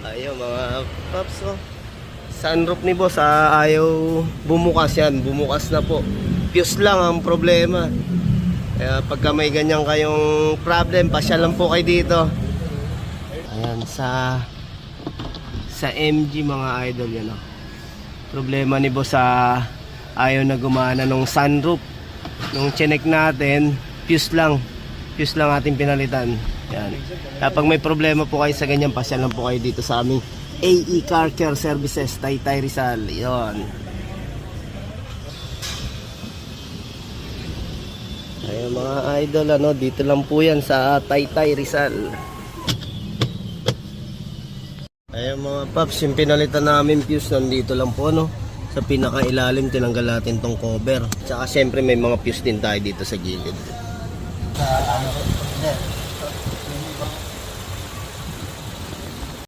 Ayun mga paps, oh. Sunroof ni boss, ayaw bumukas yan. Bumukas na po. Fuse lang ang problema. Kaya pagka may ganyan kayong problem, pasya lang po kayo dito. Ayan, sa MG mga idol yan, oh. Problema ni boss, ayaw na gumana nung sunroof. Nung chinek natin, fuse lang ating pinalitan. Yan. Kapag may problema po kayo sa ganyan, pasya lang po kayo dito sa aming AE Car Care Services, Taytay Rizal. Yon. Ayun mga idol, dito lang po yan sa Taytay Rizal. Ayun mga paps, yung pinalitan namin fuse nandito lang po, sa pinakailalim tinanggal natin tong cover. Tsaka syempre may mga fuse din tayo dito sa gilid.